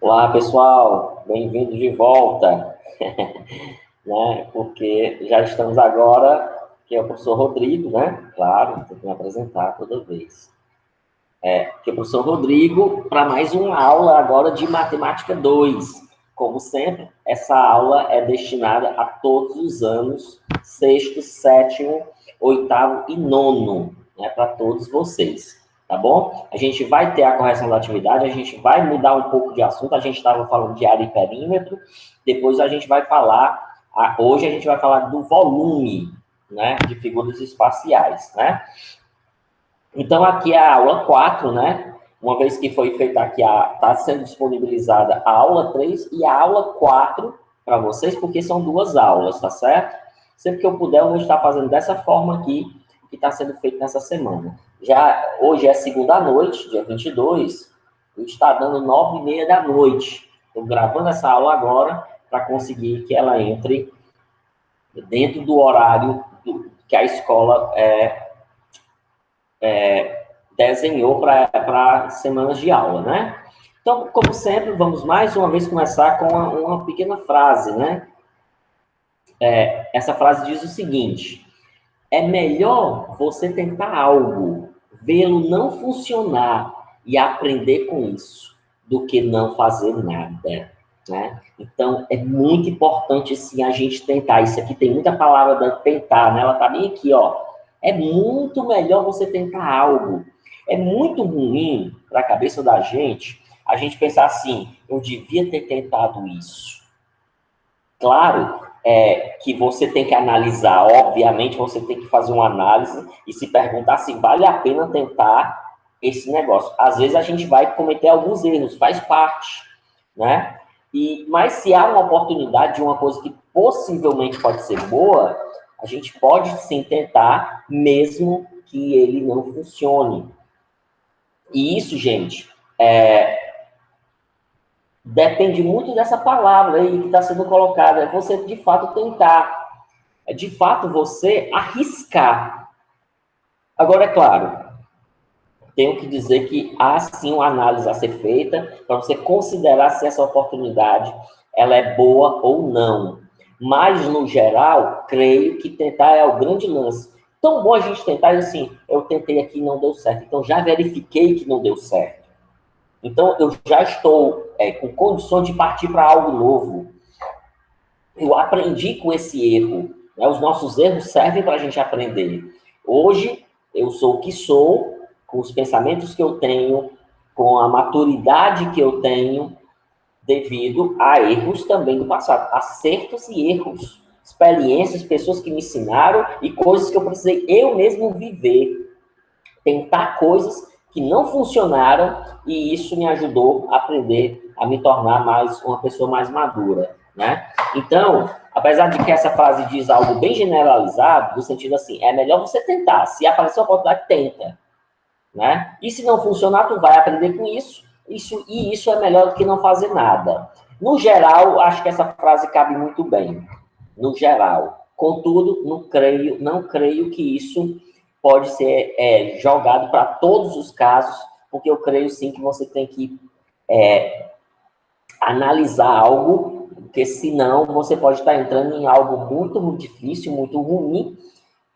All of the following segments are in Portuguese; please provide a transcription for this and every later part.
Olá, pessoal, bem-vindos de volta, né? Porque já estamos agora, que é o professor Rodrigo, né? Claro, tem que me apresentar toda vez. Que é o professor Rodrigo, para mais uma aula agora de Matemática 2. Como sempre, essa aula é destinada a todos os anos, sexto, sétimo, oitavo e nono, né? Para todos vocês. Tá bom? A gente vai ter a correção da atividade, a gente vai mudar um pouco de assunto, a gente estava falando de área e perímetro, depois a gente vai falar, hoje a gente vai falar do volume, né, de figuras espaciais, né? Então, aqui é a aula 4, né? Uma vez que foi feita aqui, está sendo disponibilizada a aula 3 e a aula 4 para vocês, porque são duas aulas, tá certo? Sempre que eu puder, eu vou estar fazendo dessa forma aqui, que está sendo feito nessa semana. Já hoje é segunda-noite, dia 22, e está dando 9h30 da noite. Estou gravando essa aula agora para conseguir que ela entre dentro do horário que a escola desenhou para semanas de aula, né? Então, como sempre, vamos mais uma vez começar com uma pequena frase, né? Essa frase diz o seguinte: é melhor você tentar algo, vê-lo não funcionar e aprender com isso, do que não fazer nada, né? Então, é muito importante, sim, a gente tentar. Isso aqui tem muita palavra da tentar, né? Ela tá bem aqui, ó. É muito melhor você tentar algo. É muito ruim para a cabeça da gente a gente pensar assim, eu devia ter tentado isso. Claro, que você tem que analisar, obviamente, você tem que fazer uma análise e se perguntar se vale a pena tentar esse negócio. Às vezes a gente vai cometer alguns erros, faz parte, né? Mas se há uma oportunidade de uma coisa que possivelmente pode ser boa, a gente pode sim tentar, mesmo que ele não funcione. E isso, gente, depende muito dessa palavra aí que está sendo colocada. É você, de fato, tentar. É, de fato, você arriscar. Agora, é claro, tenho que dizer que há, sim, uma análise a ser feita para você considerar se essa oportunidade ela é boa ou não. Mas, no geral, creio que tentar é o grande lance. Tão bom a gente tentar, assim, eu tentei aqui e não deu certo. Então, já verifiquei que não deu certo. Então, eu já estou com condições de partir para algo novo. Eu aprendi com esse erro. Né? Os nossos erros servem para a gente aprender. Hoje, eu sou o que sou, com os pensamentos que eu tenho, com a maturidade que eu tenho, devido a erros também do passado. Acertos e erros. Experiências, pessoas que me ensinaram e coisas que eu precisei eu mesmo viver. Tentar coisas que não funcionaram e isso me ajudou a aprender a me tornar uma pessoa mais madura, né? Então, apesar de que essa frase diz algo bem generalizado, no sentido assim, é melhor você tentar. Se aparecer uma oportunidade, tenta, né? E se não funcionar, tu vai aprender com isso. Isso é melhor do que não fazer nada. No geral, acho que essa frase cabe muito bem. No geral. Contudo, não creio que isso pode ser jogado para todos os casos, porque eu creio sim que você tem que analisar algo, porque senão você pode estar entrando em algo muito difícil, muito ruim,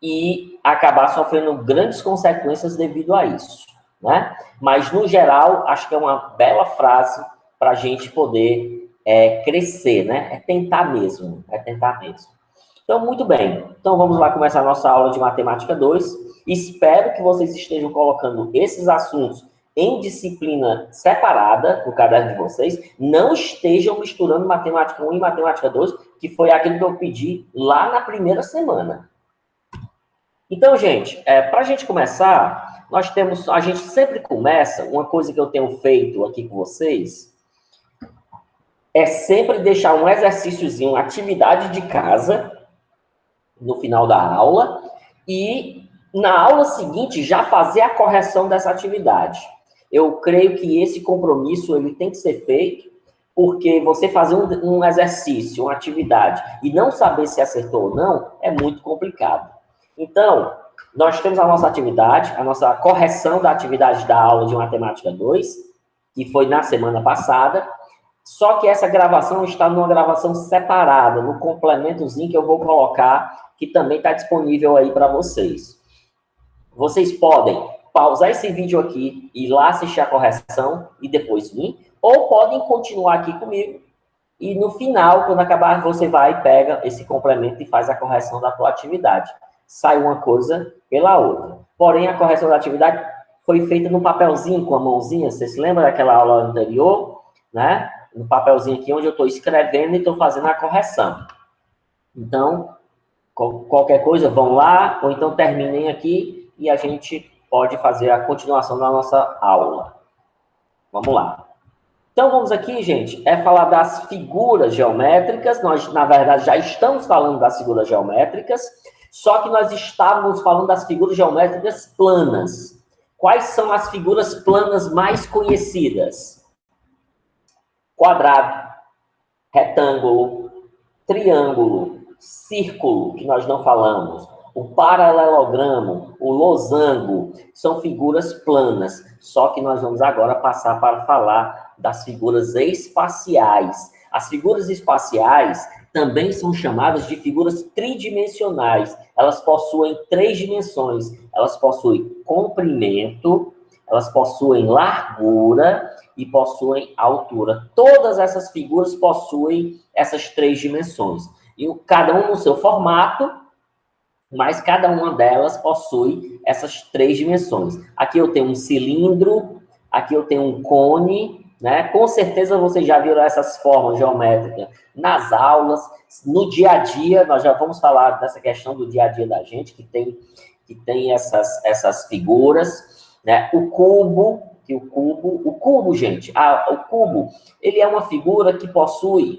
e acabar sofrendo grandes consequências devido a isso, né? Mas, no geral, acho que é uma bela frase para a gente poder crescer, né? É tentar mesmo, é tentar mesmo. Então, muito bem. Então, vamos lá começar a nossa aula de Matemática 2. Espero que vocês estejam colocando esses assuntos em disciplina separada no caderno de vocês. Não estejam misturando Matemática 1 e Matemática 2, que foi aquilo que eu pedi lá na primeira semana. Então, gente, para a gente começar, a gente sempre começa, uma coisa que eu tenho feito aqui com vocês, é sempre deixar um exercíciozinho, uma atividade de casa, no final da aula, e na aula seguinte já fazer a correção dessa atividade. Eu creio que esse compromisso ele tem que ser feito, porque você fazer um exercício, uma atividade, e não saber se acertou ou não, é muito complicado. Então, nós temos a nossa atividade, a nossa correção da atividade da aula de Matemática 2, que foi na semana passada. Só que essa gravação está numa gravação separada, no complementozinho que eu vou colocar, que também está disponível aí para vocês. Vocês podem pausar esse vídeo aqui, ir lá assistir a correção e depois vir, ou podem continuar aqui comigo e no final, quando acabar, você vai, pega esse complemento e faz a correção da tua atividade. Sai uma coisa pela outra. Porém, a correção da atividade foi feita no papelzinho com a mãozinha. Você se lembra daquela aula anterior, né? No papelzinho aqui onde eu estou escrevendo e estou fazendo a correção. Então, qualquer coisa, vão lá, ou então terminem aqui e a gente pode fazer a continuação da nossa aula. Vamos lá. Então, vamos aqui, gente, falar das figuras geométricas. Nós, na verdade, já estamos falando das figuras geométricas, só que nós estávamos falando das figuras geométricas planas. Quais são as figuras planas mais conhecidas? Quadrado, retângulo, triângulo, círculo, que nós não falamos, o paralelogramo, o losango, são figuras planas. Só que nós vamos agora passar para falar das figuras espaciais. As figuras espaciais também são chamadas de figuras tridimensionais. Elas possuem 3 dimensões. Elas possuem comprimento, elas possuem largura e possuem altura. Todas essas figuras possuem essas 3 dimensões. E cada um no seu formato, mas cada uma delas possui essas 3 dimensões. Aqui eu tenho um cilindro, aqui eu tenho um cone, né? Com certeza vocês já viram essas formas geométricas nas aulas, no dia a dia. Nós já vamos falar dessa questão do dia a dia da gente, que tem essas figuras, né? O cubo, gente, o cubo, ele é uma figura que possui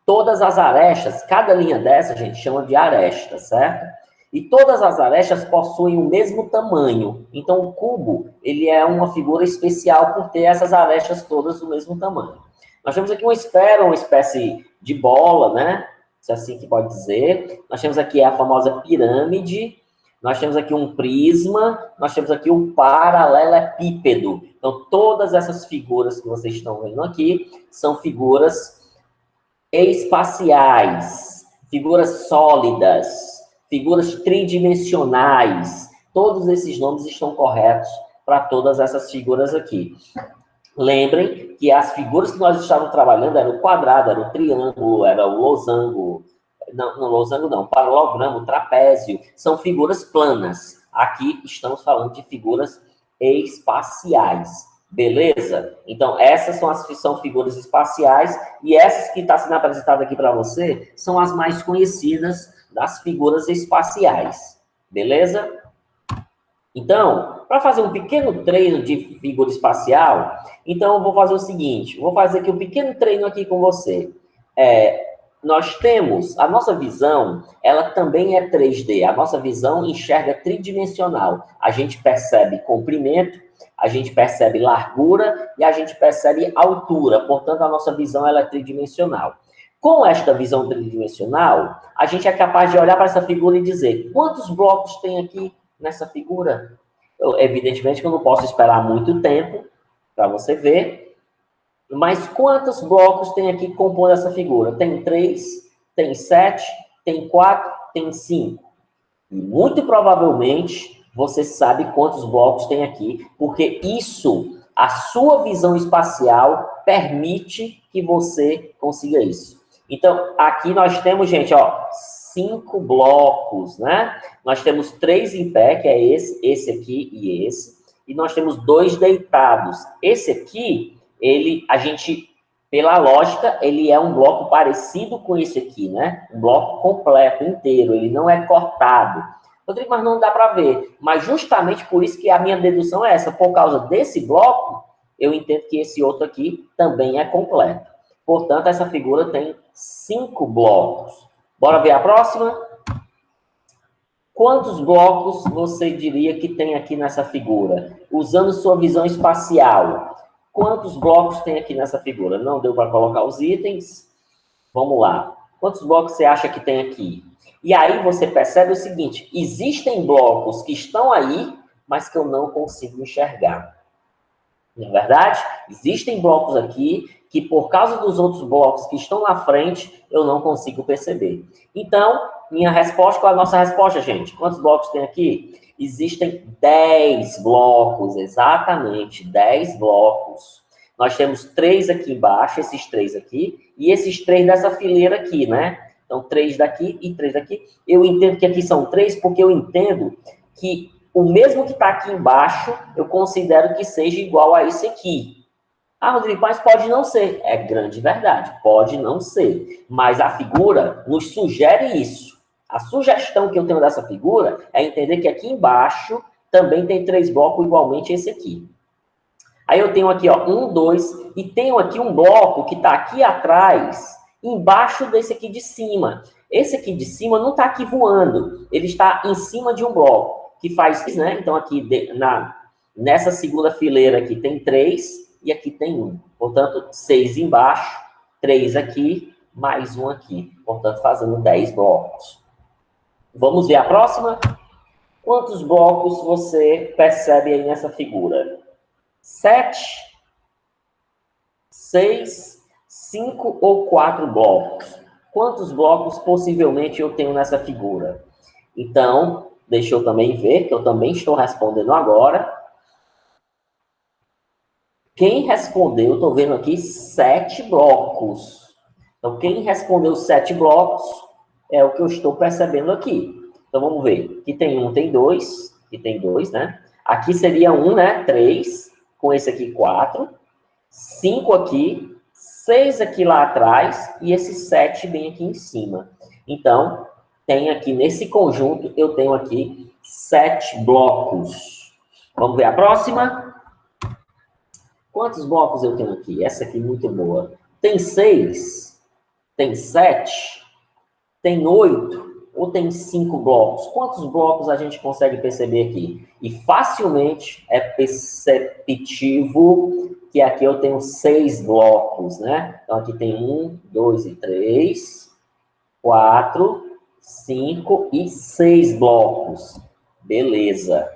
todas as arestas. Cada linha dessa, gente, chama de aresta, certo? E todas as arestas possuem o mesmo tamanho. Então, o cubo, ele é uma figura especial por ter essas arestas todas do mesmo tamanho. Nós temos aqui uma esfera, uma espécie de bola, né? Se é assim que pode dizer. Nós temos aqui a famosa pirâmide. Nós temos aqui um prisma. Nós temos aqui um paralelepípedo. Então, todas essas figuras que vocês estão vendo aqui são figuras espaciais, figuras sólidas, figuras tridimensionais. Todos esses nomes estão corretos para todas essas figuras aqui. Lembrem que as figuras que nós estávamos trabalhando eram o quadrado, era o triângulo, era o losango, não, paralelogramo, trapézio, são figuras planas. Aqui estamos falando de figuras espaciais. Beleza? Então, essas são figuras espaciais, e essas que estão sendo apresentadas aqui para você são as mais conhecidas das figuras espaciais. Beleza? Então, para fazer um pequeno treino de figura espacial, então eu vou fazer o seguinte, vou fazer aqui um pequeno treino aqui com você. Nós temos, a nossa visão, ela também é 3D, a nossa visão enxerga tridimensional. A gente percebe comprimento, a gente percebe largura e a gente percebe altura. Portanto, a nossa visão ela é tridimensional. Com esta visão tridimensional, a gente é capaz de olhar para essa figura e dizer quantos blocos tem aqui nessa figura. Evidentemente que eu não posso esperar muito tempo para você ver, mas quantos blocos tem aqui compondo essa figura? Tem 3, tem 7, tem 4, tem 5. E muito provavelmente você sabe quantos blocos tem aqui, porque isso, a sua visão espacial, permite que você consiga isso. Então, aqui nós temos, gente, 5 blocos, né? Nós temos 3 em pé, que é esse aqui e esse. E nós temos 2 deitados. Esse aqui, pela lógica, ele é um bloco parecido com esse aqui, né? Um bloco completo, inteiro. Ele não é cortado. Rodrigo, mas não dá para ver. Mas justamente por isso que a minha dedução é essa. Por causa desse bloco, eu entendo que esse outro aqui também é completo. Portanto, essa figura tem 5 blocos. Bora ver a próxima? Quantos blocos você diria que tem aqui nessa figura? Usando sua visão espacial. Quantos blocos tem aqui nessa figura? Não deu para colocar os itens? Vamos lá. Quantos blocos você acha que tem aqui? E aí você percebe o seguinte, existem blocos que estão aí, mas que eu não consigo enxergar. Não é verdade? Existem blocos aqui que por causa dos outros blocos que estão na frente, eu não consigo perceber. Então, minha resposta, qual é a nossa resposta, gente? Quantos blocos tem aqui? Existem 10 blocos, exatamente, 10 blocos. Nós temos 3 aqui embaixo, esses 3 aqui, e esses 3 dessa fileira aqui, né? Então, 3 daqui e 3 daqui. Eu entendo que aqui são 3 porque eu entendo que o mesmo que está aqui embaixo, eu considero que seja igual a esse aqui. Ah, Rodrigo, mas pode não ser. É grande verdade, pode não ser. Mas a figura nos sugere isso. A sugestão que eu tenho dessa figura é entender que aqui embaixo também tem 3 blocos igualmente esse aqui. Aí eu tenho aqui, ó, 1, 2, e tenho aqui um bloco que está aqui atrás, embaixo desse aqui de cima. Esse aqui de cima não está aqui voando, ele está em cima de um bloco, que faz, né? Então aqui nessa segunda fileira aqui tem 3, e aqui tem 1. Portanto, 6 embaixo, 3 aqui, mais 1 aqui. Portanto, fazendo 10 blocos. Vamos ver a próxima? Quantos blocos você percebe aí nessa figura? 7, 6, 5 ou 4 blocos? Quantos blocos possivelmente eu tenho nessa figura? Então, deixa eu também ver, que eu também estou respondendo agora. Quem respondeu, estou vendo aqui, 7 blocos. Então, quem respondeu 7 blocos é o que eu estou percebendo aqui. Então, vamos ver. Aqui tem 1, tem 2. Aqui tem 2, né? Aqui seria 1, né? 3. Com esse aqui, 4. 5 aqui. 6 aqui lá atrás. E esse 7 bem aqui em cima. Então, tem aqui, nesse conjunto, eu tenho aqui 7 blocos. Vamos ver a próxima? Quantos blocos eu tenho aqui? Essa aqui é muito boa. Tem 6? Tem 7? Tem 8? Ou tem 5 blocos? Quantos blocos a gente consegue perceber aqui? E facilmente é perceptível que aqui eu tenho 6 blocos, né? Então aqui tem 1, 2 e 3, 4, 5 e 6 blocos. Beleza.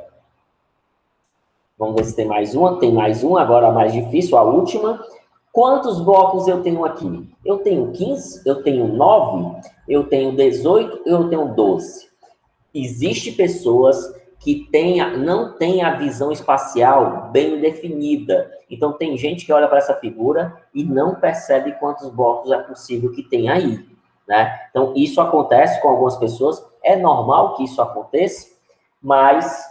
Vamos ver se tem mais uma. Tem mais uma, agora a mais difícil, a última. Quantos blocos eu tenho aqui? Eu tenho 15, eu tenho 9, eu tenho 18, eu tenho 12. Existem pessoas que não têm a visão espacial bem definida. Então, tem gente que olha para essa figura e não percebe quantos blocos é possível que tem aí, né? Então, isso acontece com algumas pessoas. É normal que isso aconteça, mas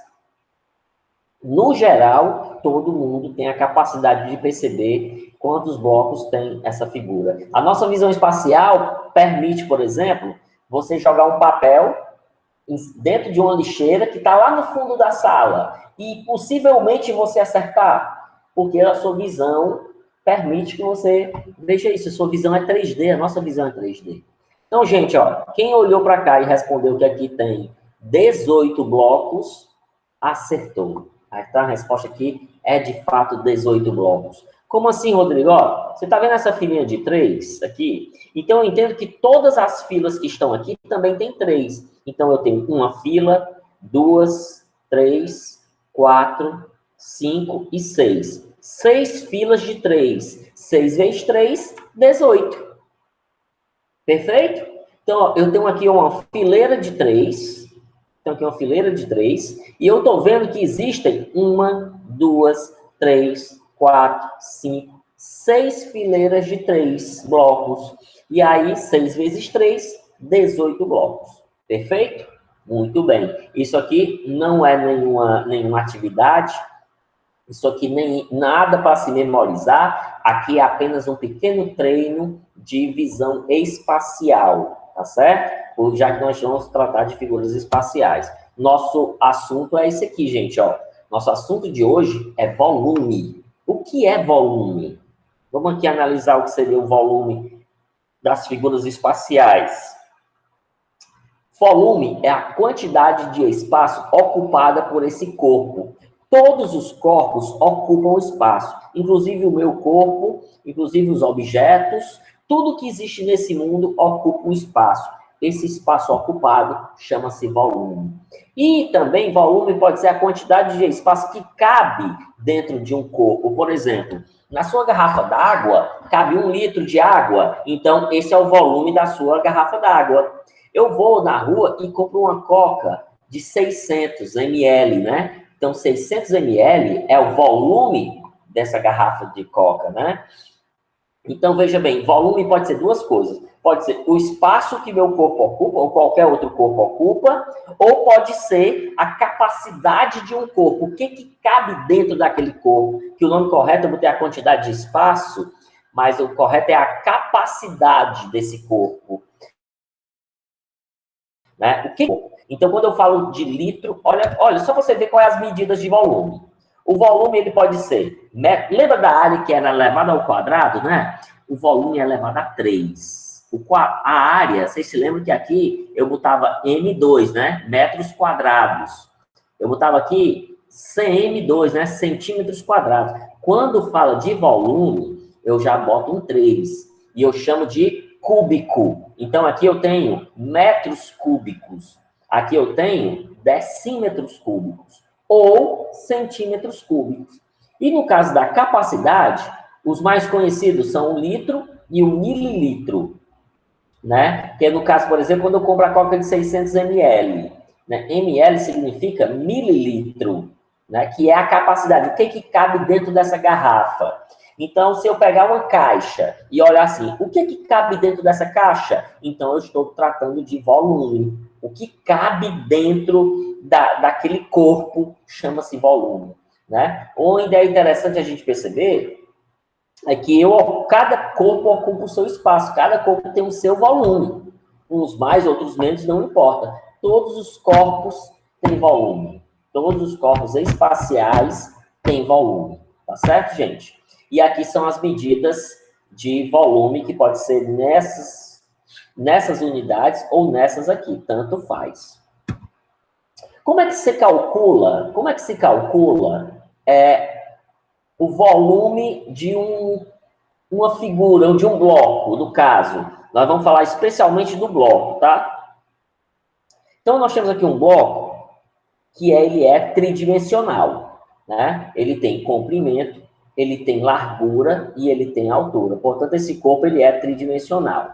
no geral, todo mundo tem a capacidade de perceber quantos blocos tem essa figura. A nossa visão espacial permite, por exemplo, você jogar um papel dentro de uma lixeira que está lá no fundo da sala e possivelmente você acertar, porque a sua visão permite que você veja isso. A sua visão é 3D, a nossa visão é 3D. Então, gente, ó, quem olhou para cá e respondeu que aqui tem 18 blocos, acertou. Então, a resposta aqui é, de fato, 18 blocos. Como assim, Rodrigo? Ó, você está vendo essa filinha de 3 aqui? Então, eu entendo que todas as filas que estão aqui também tem 3. Então, eu tenho uma fila, 2, 3, 4, 5 e 6. 6 filas de 3. 6 vezes 3, 18. Perfeito? Então, ó, eu tenho aqui uma fileira de 3. Então, aqui uma fileira de 3. E eu estou vendo que existem 1, 2, 3, 4, 5, 6 fileiras de 3 blocos. E aí, 6 vezes 3, 18 blocos. Perfeito? Muito bem. Isso aqui não é nenhuma atividade. Isso aqui nem nada para se memorizar. Aqui é apenas um pequeno treino de visão espacial. Tá certo? Já que nós vamos tratar de figuras espaciais. Nosso assunto é esse aqui, gente, ó. Nosso assunto de hoje é volume. O que é volume? Vamos aqui analisar o que seria o volume das figuras espaciais. Volume é a quantidade de espaço ocupada por esse corpo. Todos os corpos ocupam espaço, inclusive o meu corpo, inclusive os objetos. Tudo que existe nesse mundo ocupa um espaço. esse espaço ocupado chama-se volume. E também volume pode ser a quantidade de espaço que cabe dentro de um corpo. Por exemplo, na sua garrafa d'água, cabe 1 litro de água. Então, esse é o volume da sua garrafa d'água. Eu vou na rua e compro uma coca de 600 ml, né? Então, 600 ml é o volume dessa garrafa de coca, né? Então, veja bem, volume pode ser duas coisas. Pode ser o espaço que meu corpo ocupa, ou qualquer outro corpo ocupa, ou pode ser a capacidade de um corpo. O que cabe dentro daquele corpo? Que o nome correto eu botei a quantidade de espaço, mas o correto é a capacidade desse corpo. Né? Então, quando eu falo de litro, olha, só você ver quais as medidas de volume. O volume, ele pode ser... Lembra da área que era elevada ao quadrado, né? O volume é elevado a 3. A área, vocês se lembram que aqui eu botava M2, né? Metros quadrados. Eu botava aqui CM2, né? Centímetros quadrados. Quando fala de volume, eu já boto um 3. E eu chamo de cúbico. Então, aqui eu tenho metros cúbicos. Aqui eu tenho decímetros cúbicos. Ou centímetros cúbicos. E no caso da capacidade, os mais conhecidos são o litro e o mililitro. Né? Que é no caso, por exemplo, quando eu compro a coca de 600 ml. Né? ml significa mililitro, né? Que é a capacidade, o que cabe dentro dessa garrafa. Então, se eu pegar uma caixa e olhar assim, o que cabe dentro dessa caixa? Então, eu estou tratando de volume. O que cabe dentro daquele corpo chama-se volume. Né? Uma ideia interessante a gente perceber é que cada corpo ocupa o seu espaço, cada corpo tem o seu volume. Uns mais, outros menos, não importa. Todos os corpos têm volume. Todos os corpos espaciais têm volume. Tá certo, gente? E aqui são as medidas de volume, que pode ser nessas unidades ou nessas aqui, tanto faz. Como é que se calcula? O volume de uma figura, ou de um bloco, no caso. Nós vamos falar especialmente do bloco, tá? Então, nós temos aqui um bloco que ele é tridimensional, né? Ele tem comprimento, ele tem largura e ele tem altura. Portanto, esse corpo ele é tridimensional.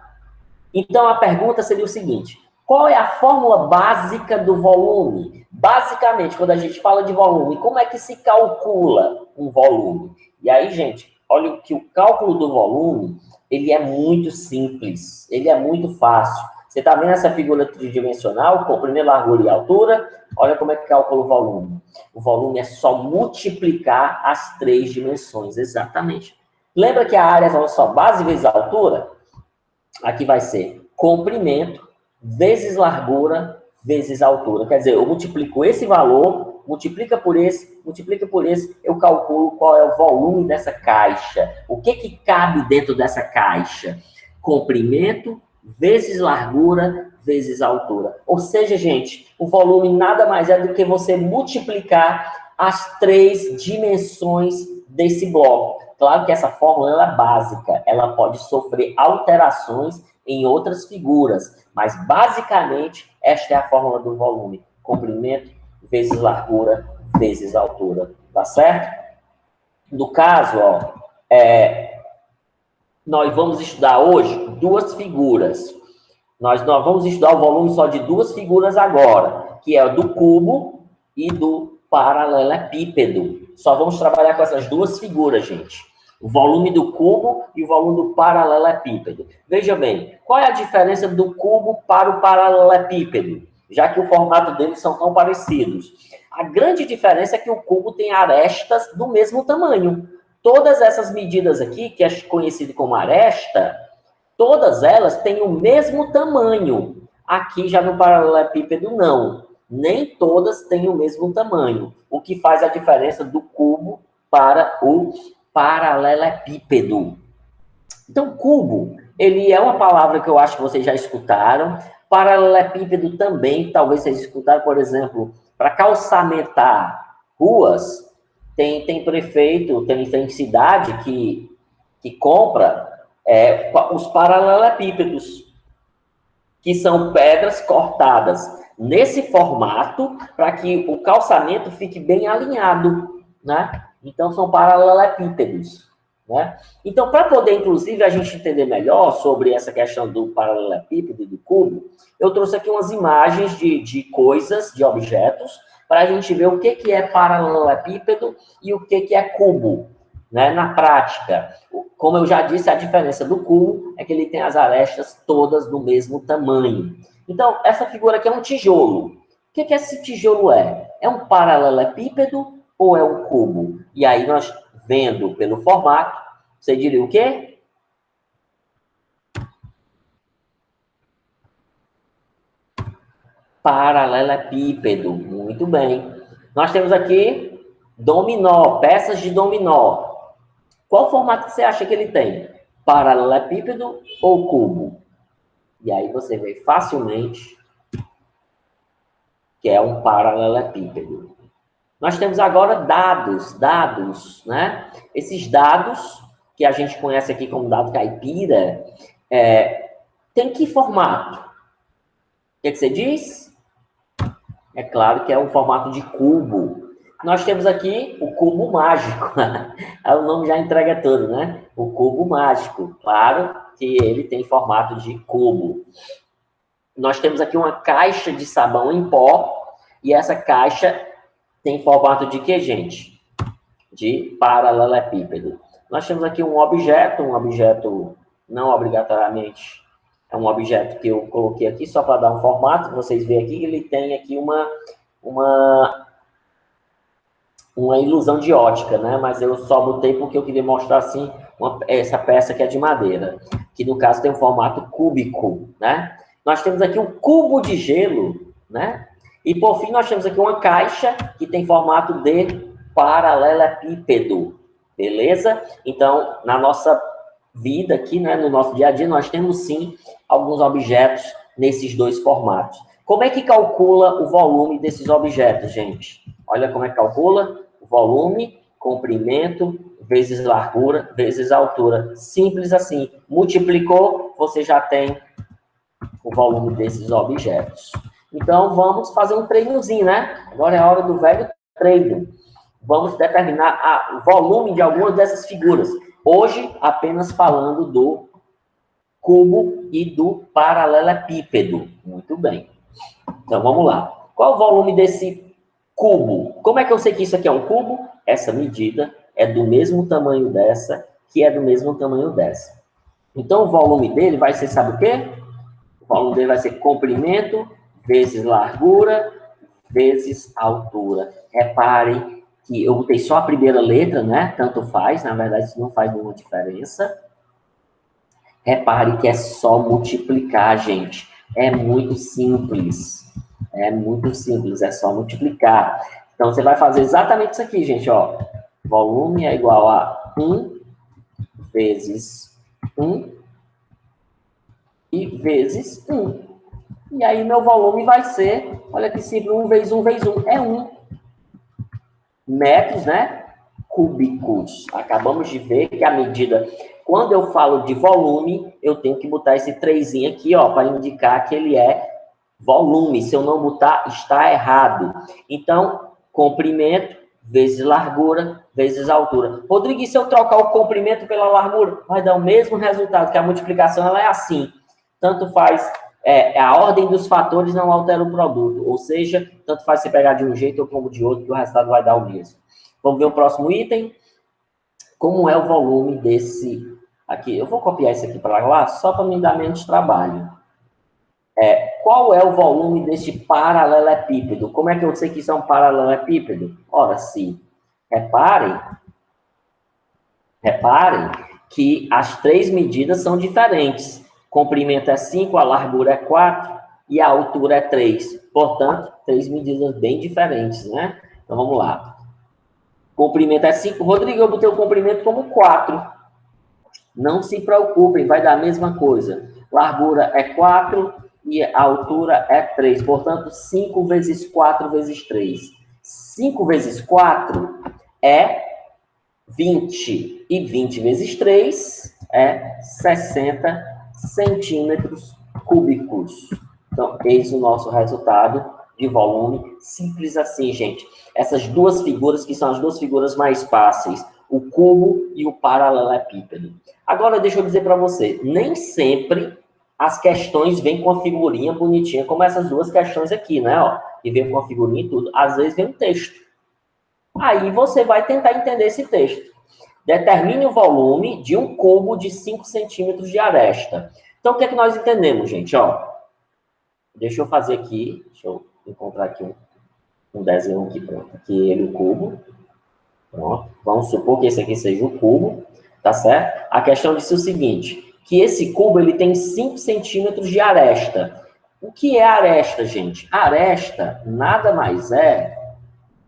Então, a pergunta seria o seguinte: qual é a fórmula básica do volume? Basicamente, quando a gente fala de volume, como é que se calcula um volume? E aí, gente, olha que o cálculo do volume, ele é muito simples, ele é muito fácil. Você está vendo essa figura tridimensional, comprimento, largura e altura? Olha como é que calcula o volume. O volume é só multiplicar as 3 dimensões, exatamente. Lembra que a área é só base vezes altura? Aqui vai ser comprimento vezes largura vezes altura. Quer dizer, eu multiplico esse valor, multiplica por esse, eu calculo qual é o volume dessa caixa. O que cabe dentro dessa caixa? Comprimento vezes largura vezes altura. Ou seja, gente, o volume nada mais é do que você multiplicar as 3 dimensões desse bloco. Claro que essa fórmula é básica, ela pode sofrer alterações em outras figuras, mas basicamente esta é a fórmula do volume: comprimento vezes largura vezes altura, tá certo? No caso, ó, nós vamos estudar hoje 2 figuras. Nós vamos estudar o volume só de 2 figuras agora, que é o do cubo e do paralelepípedo. Só vamos trabalhar com essas 2 figuras, gente. O volume do cubo e o volume do paralelepípedo. Veja bem, qual é a diferença do cubo para o paralelepípedo? Já que o formato deles são tão parecidos. A grande diferença é que o cubo tem arestas do mesmo tamanho. Todas essas medidas aqui, que é conhecido como aresta, todas elas têm o mesmo tamanho. Aqui já no paralelepípedo não. Nem todas têm o mesmo tamanho. O que faz a diferença do cubo para o paralelepípedo. Então, cubo, ele é uma palavra que eu acho que vocês já escutaram. Paralelepípedo também, talvez vocês escutaram, por exemplo, para calçamentar ruas, tem prefeito, tem cidade que compra os paralelepípedos, que são pedras cortadas nesse formato para que o calçamento fique bem alinhado, né? Então, são paralelepípedos, né? Então, para poder, inclusive, a gente entender melhor sobre essa questão do paralelepípedo e do cubo, eu trouxe aqui umas imagens de coisas, de objetos, para a gente ver o que é paralelepípedo e o que é cubo, né? Na prática, como eu já disse, a diferença do cubo é que ele tem as arestas todas do mesmo tamanho. Então, essa figura aqui é um tijolo. O que esse tijolo é? É um paralelepípedo ou é um cubo? E aí, nós, vendo pelo formato, você diria o quê? Paralelepípedo. Muito bem. Nós temos aqui dominó, peças de dominó. Qual formato que você acha que ele tem? Paralelepípedo ou cubo? E aí você vê facilmente que é um paralelepípedo. Nós temos agora dados, né? Esses dados, que a gente conhece aqui como dado caipira, tem que formato? O que você diz? É claro que é um formato de cubo. Nós temos aqui o cubo mágico. O nome já entrega tudo, né? O cubo mágico. Claro que ele tem formato de cubo. Nós temos aqui uma caixa de sabão em pó. E essa caixa tem formato de quê, gente? De paralelepípedo. Nós temos aqui um objeto não obrigatoriamente é um objeto que eu coloquei aqui só para dar um formato. Vocês veem aqui que ele tem aqui uma ilusão de ótica, né? Mas eu só botei porque eu queria mostrar assim essa peça que é de madeira, que no caso tem um formato cúbico, né? Nós temos aqui um cubo de gelo, né? E por fim nós temos aqui uma caixa que tem formato de paralelepípedo, beleza? Então, na nossa vida aqui, né, no nosso dia a dia, nós temos sim alguns objetos nesses dois formatos. Como é que calcula o volume desses objetos, gente? Olha como é que calcula o volume, comprimento, vezes largura, vezes altura. Simples assim. Multiplicou, você já tem o volume desses objetos. Então, vamos fazer um treinozinho, né? Agora é a hora do velho treino. Vamos determinar o volume de algumas dessas figuras. Hoje, apenas falando do cubo e do paralelepípedo. Muito bem. Então, vamos lá. Qual o volume desse cubo? Como é que eu sei que isso aqui é um cubo? Essa medida é do mesmo tamanho dessa, que é do mesmo tamanho dessa. Então, o volume dele vai ser, sabe o quê? O volume dele vai ser comprimento vezes largura vezes altura. Reparem que eu botei só a primeira letra, né? Tanto faz, na verdade, isso não faz nenhuma diferença. Repare que é só multiplicar, gente. É muito simples. É muito simples, é só multiplicar. Então, você vai fazer exatamente isso aqui, gente, ó. Volume é igual a 1 vezes 1 e vezes 1. E aí, meu volume vai ser, olha que simples, 1 vezes 1 vezes 1. É 1. Metros, né? Cúbicos. Acabamos de ver que a medida... Quando eu falo de volume, eu tenho que botar esse 3 aqui, ó, para indicar que ele é volume. Se eu não botar, está errado. Então, comprimento vezes largura vezes altura. Rodrigo, e se eu trocar o comprimento pela largura? Vai dar o mesmo resultado, que a multiplicação ela é assim. Tanto faz... a ordem dos fatores não altera o produto. Ou seja, tanto faz você pegar de um jeito ou como de outro, que o resultado vai dar o mesmo. Vamos ver o próximo item. Como é o volume desse... Aqui, eu vou copiar isso aqui para lá, só para me dar menos trabalho. Qual é o volume deste paralelepípedo? Como é que eu sei que isso é um paralelepípedo? Ora, sim. Reparem que as três medidas são diferentes. Comprimento é 5, a largura é 4 e a altura é 3. Portanto, três medidas bem diferentes, né? Então, vamos lá. Comprimento é 5. Rodrigo, eu botei o comprimento como 4. Não se preocupem, vai dar a mesma coisa. Largura é 4 e a altura é 3. Portanto, 5 vezes 4 vezes 3. 5 vezes 4 é 20. E 20 vezes 3 é 60 centímetros cúbicos. Então, eis o nosso resultado de volume. Simples assim, gente. Essas duas figuras, que são as duas figuras mais fáceis, o cubo e o paralelepípedo. Agora, deixa eu dizer para você, nem sempre as questões vêm com a figurinha bonitinha, como essas duas questões aqui, né? Ó, que vem com a figurinha e tudo. Às vezes vem um texto. Aí você vai tentar entender esse texto. Determine o volume de um cubo de 5 centímetros de aresta. Então, o que é que nós entendemos, gente? Ó, deixa eu fazer aqui, deixa eu encontrar aqui um desenho aqui, pronto. Aqui ele, o cubo. Pronto. Vamos supor que esse aqui seja o cubo, tá certo? A questão disse o seguinte, que esse cubo ele tem 5 centímetros de aresta. O que é aresta, gente? Aresta nada mais é...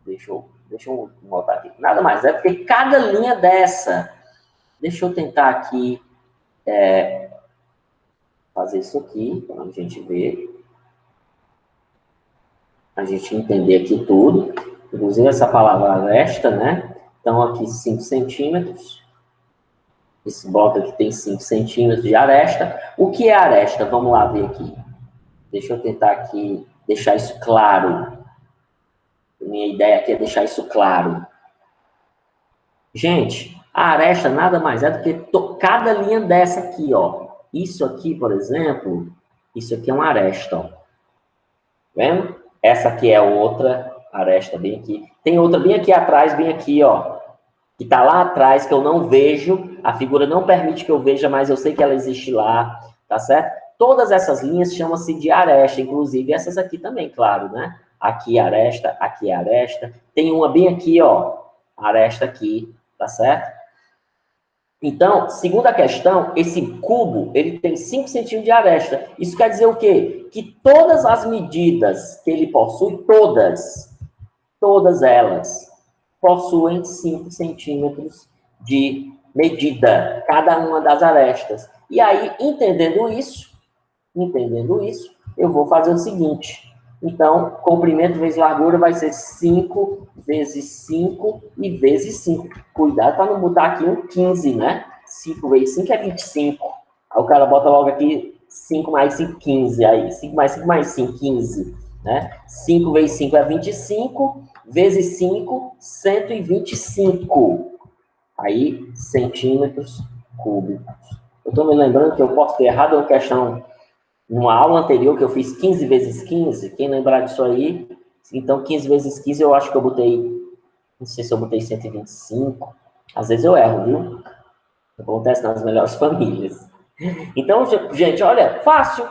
Deixa eu botar aqui. Nada mais é porque cada linha dessa... Deixa eu tentar aqui fazer isso aqui, para a gente ver. A gente entender aqui tudo. Inclusive essa palavra aresta, né? Então, aqui 5 centímetros. Esse bloco aqui tem 5 centímetros de aresta. O que é aresta? Vamos lá ver aqui. Deixa eu tentar aqui deixar isso claro. Minha ideia aqui é deixar isso claro. Gente, a aresta nada mais é do que cada linha dessa aqui, ó. Isso aqui, por exemplo, isso aqui é uma aresta, ó. Vendo? Essa aqui é outra aresta bem aqui. Tem outra bem aqui atrás, bem aqui, ó. Que tá lá atrás, que eu não vejo. A figura não permite que eu veja, mas eu sei que ela existe lá, tá certo? Todas essas linhas chamam-se de aresta, inclusive essas aqui também, claro, né? Aqui aresta, aqui aresta. Tem uma bem aqui, ó. Aresta aqui, tá certo? Então, segunda questão, esse cubo, ele tem 5 centímetros de aresta. Isso quer dizer o quê? Que todas as medidas que ele possui, todas elas, possuem 5 centímetros de medida, cada uma das arestas. E aí, entendendo isso, eu vou fazer o seguinte. Então, comprimento vezes largura vai ser 5 vezes 5 e vezes 5. Cuidado para não botar aqui um 15, né? 5 vezes 5 é 25. Aí o cara bota logo aqui 5 mais 5, 15. Aí 5 mais 5 mais 5, 15. Né? 5 vezes 5 é 25, vezes 5, 125. Aí, centímetros cúbicos. Eu estou me lembrando que eu posso ter errado uma questão numa aula anterior que eu fiz 15 vezes 15, quem lembrar disso aí, então 15 vezes 15 eu acho que eu botei, não sei se eu botei 125, às vezes eu erro, viu? Acontece nas melhores famílias. Então, gente, olha, fácil.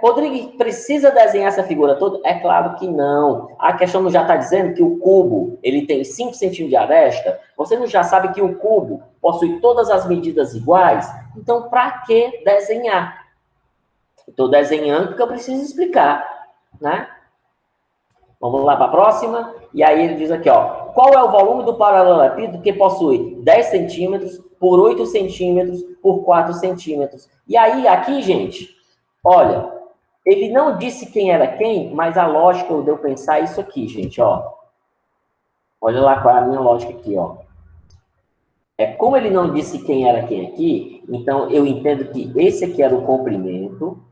Rodrigo, precisa desenhar essa figura toda? É claro que não. A questão não já está dizendo que o cubo, ele tem 5 centímetros de aresta? Você não já sabe que o cubo possui todas as medidas iguais? Então, para que desenhar? Estou desenhando porque eu preciso explicar, né? Vamos lá para a próxima. E aí ele diz aqui, ó. Qual é o volume do paralelepípedo que possui 10 centímetros por 8 centímetros por 4 centímetros? E aí, aqui, gente, olha, ele não disse quem era quem, mas a lógica deu pensar isso aqui, gente, ó. Olha lá qual é a minha lógica aqui, ó. Como ele não disse quem era quem aqui, então eu entendo que esse aqui era o comprimento,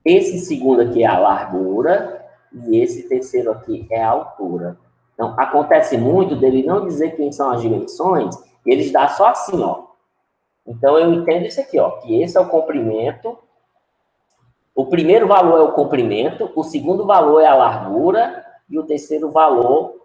esse segundo aqui é a largura e esse terceiro aqui é a altura. Então, acontece muito dele não dizer quem são as dimensões, e eles dão só assim, ó. Então, eu entendo isso aqui, ó, que esse é o comprimento, o primeiro valor é o comprimento, o segundo valor é a largura e o terceiro valor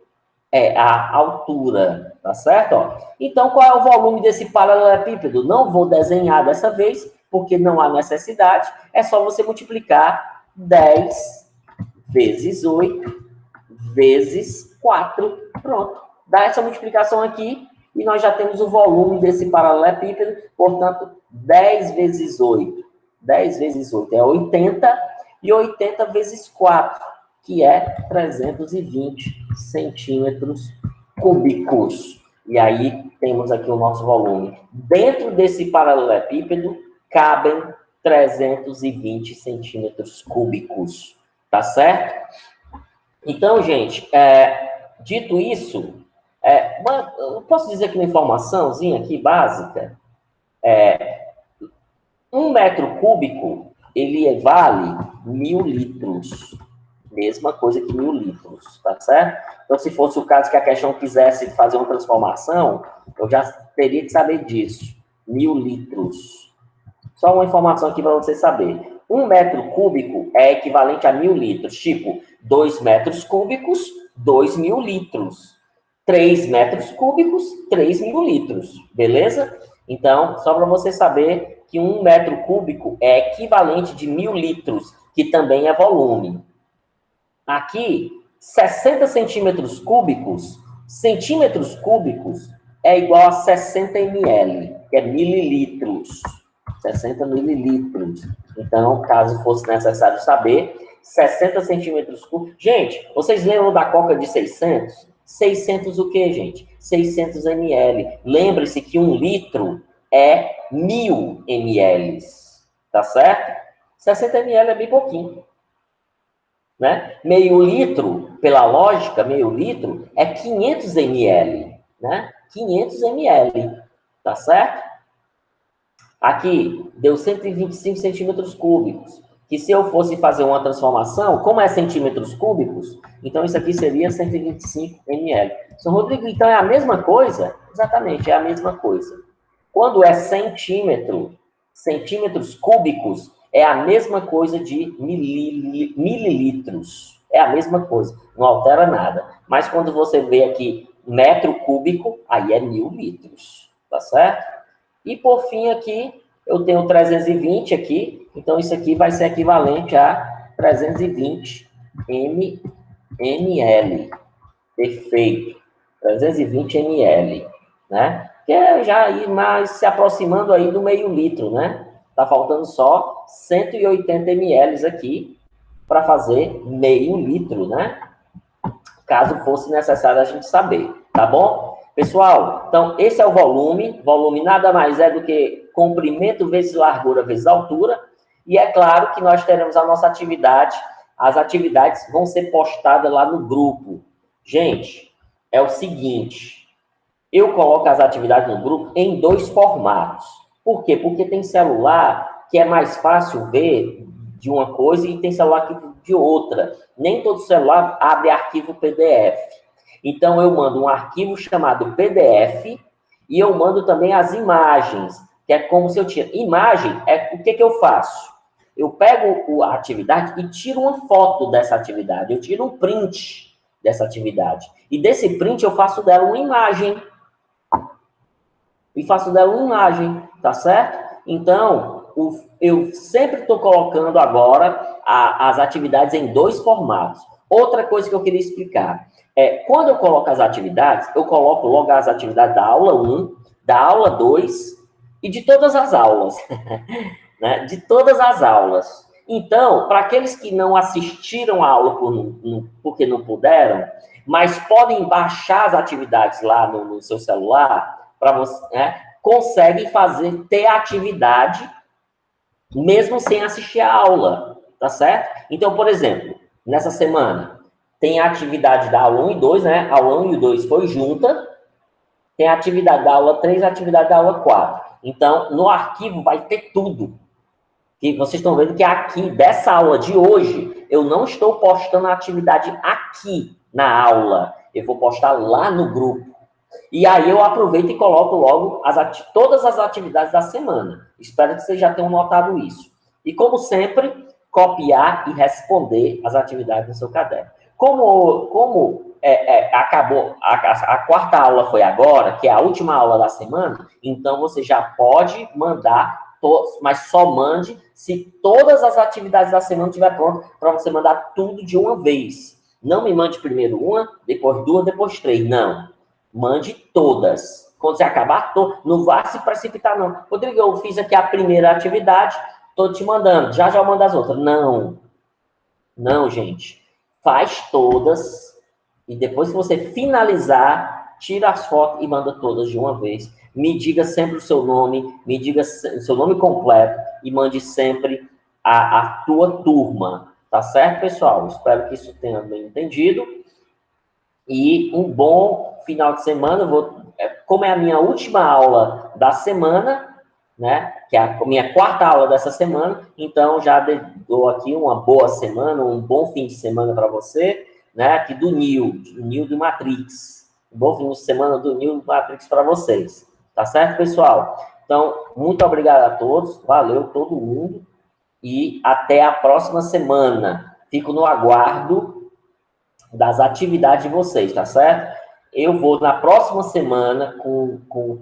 é a altura, tá certo? Ó? Então, qual é o volume desse paralelepípedo? Não vou desenhar dessa vez, porque não há necessidade, é só você multiplicar 10 vezes 8 vezes 4, pronto. Dá essa multiplicação aqui e nós já temos o volume desse paralelepípedo, portanto, 10 vezes 8. 10 vezes 8 é 80, e 80 vezes 4, que é 320 centímetros cúbicos. E aí temos aqui o nosso volume. Dentro desse paralelepípedo, cabem 320 centímetros cúbicos. Tá certo? Então, gente, dito isso, eu posso dizer aqui uma informaçãozinha aqui básica? 1 metro cúbico ele vale 1.000 litros. Mesma coisa que 1.000 litros, tá certo? Então, se fosse o caso que a questão quisesse fazer uma transformação, eu já teria que saber disso. 1.000 litros. Só uma informação aqui para você saber. 1 metro cúbico é equivalente a 1.000 litros. Tipo, 2 metros cúbicos, 2.000 litros. 3 metros cúbicos, 3.000 litros. Beleza? Então, só para você saber que 1 metro cúbico é equivalente de 1.000 litros, que também é volume. Aqui, 60 centímetros cúbicos é igual a 60 ml, que é mililitros. 60 mililitros. Então, caso fosse necessário saber, 60 centímetros cúbicos. Gente, vocês lembram da Coca de 600? 600 o quê, gente? 600 ml. Lembre-se que 1 litro é 1.000 ml. Tá certo? 60 ml é bem pouquinho. Né? Meio litro, pela lógica, meio litro é 500 ml, né? 500 ml, tá certo? Aqui, deu 125 centímetros cúbicos, que se eu fosse fazer uma transformação, como é centímetros cúbicos, então isso aqui seria 125 ml. São Rodrigo, então é a mesma coisa? Exatamente, é a mesma coisa. Quando é centímetros cúbicos, é a mesma coisa de mililitros. É a mesma coisa, não altera nada. Mas quando você vê aqui metro cúbico, aí é 1.000 litros, tá certo? E por fim aqui, eu tenho 320 aqui, então isso aqui vai ser equivalente a 320 ml. Perfeito. 320 ml, né? Que é já aí mais se aproximando aí do meio litro, né? Tá faltando só 180 ml aqui para fazer meio litro, né? Caso fosse necessário a gente saber, tá bom? Pessoal, então esse é o volume. Volume nada mais é do que comprimento vezes largura vezes altura. E é claro que nós teremos a nossa atividade. As atividades vão ser postadas lá no grupo. Gente, é o seguinte, eu coloco as atividades no grupo em 2 formatos. Por quê? Porque tem celular que é mais fácil ver de uma coisa e tem celular que de outra. Nem todo celular abre arquivo PDF. Então, eu mando um arquivo chamado PDF e eu mando também as imagens, que é como se eu tinha... Imagem, o que eu faço? Eu pego a atividade e tiro uma foto dessa atividade. Eu tiro um print dessa atividade. E desse print eu faço dela uma imagem. Tá certo? Então, eu sempre estou colocando agora as atividades em 2 formatos. Outra coisa que eu queria explicar quando eu coloco as atividades, eu coloco logo as atividades da aula 1, da aula 2 e de todas as aulas. Né? De todas as aulas. Então, para aqueles que não assistiram a aula porque não puderam, mas podem baixar as atividades lá no seu celular, para você, né? Conseguem ter a atividade mesmo sem assistir a aula, tá certo? Então, por exemplo, nessa semana, tem a atividade da aula 1 e 2, né? A aula 1 e 2 foi junta, tem a atividade da aula 3 e a atividade da aula 4. Então, no arquivo vai ter tudo. E vocês estão vendo que aqui, dessa aula de hoje, eu não estou postando a atividade aqui na aula. Eu vou postar lá no grupo. E aí eu aproveito e coloco logo todas as atividades da semana. Espero que vocês já tenham notado isso. E como sempre, copiar e responder as atividades no seu caderno. Como acabou, a quarta aula foi agora, que é a última aula da semana, então você já pode mandar mas só mande se todas as atividades da semana estiver pronta para você mandar tudo de uma vez. Não me mande primeiro uma, depois 2, depois 3. Não. Mande todas. Quando você acabar, não vá se precipitar, não. Rodrigo, eu fiz aqui a primeira atividade, estou te mandando. Já eu mando as outras. Não. Não, gente. Faz todas e depois que você finalizar, tira as fotos e manda todas de uma vez. Me diga sempre o seu nome, me diga o seu nome completo e mande sempre a tua turma. Tá certo, pessoal? Espero que isso tenha bem entendido. E um bom final de semana. Como é a minha última aula da semana, né? Que é a minha quarta aula dessa semana. Então, já dou aqui uma boa semana, um bom fim de semana para você, né? Aqui do Nil do Matrix. Um bom fim de semana do Nil do Matrix para vocês. Tá certo, pessoal? Então, muito obrigado a todos. Valeu todo mundo. E até a próxima semana. Fico no aguardo das atividades de vocês, tá certo? Eu vou na próxima semana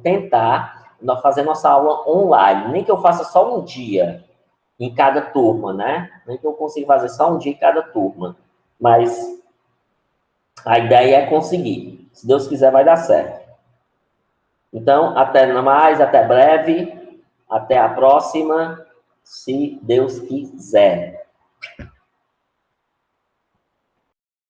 tentar nós fazer nossa aula online. Nem que eu faça só um dia em cada turma, né? Nem que eu consiga fazer só um dia em cada turma. Mas a ideia é conseguir. Se Deus quiser, vai dar certo. Então, até mais, até breve. Até a próxima, se Deus quiser.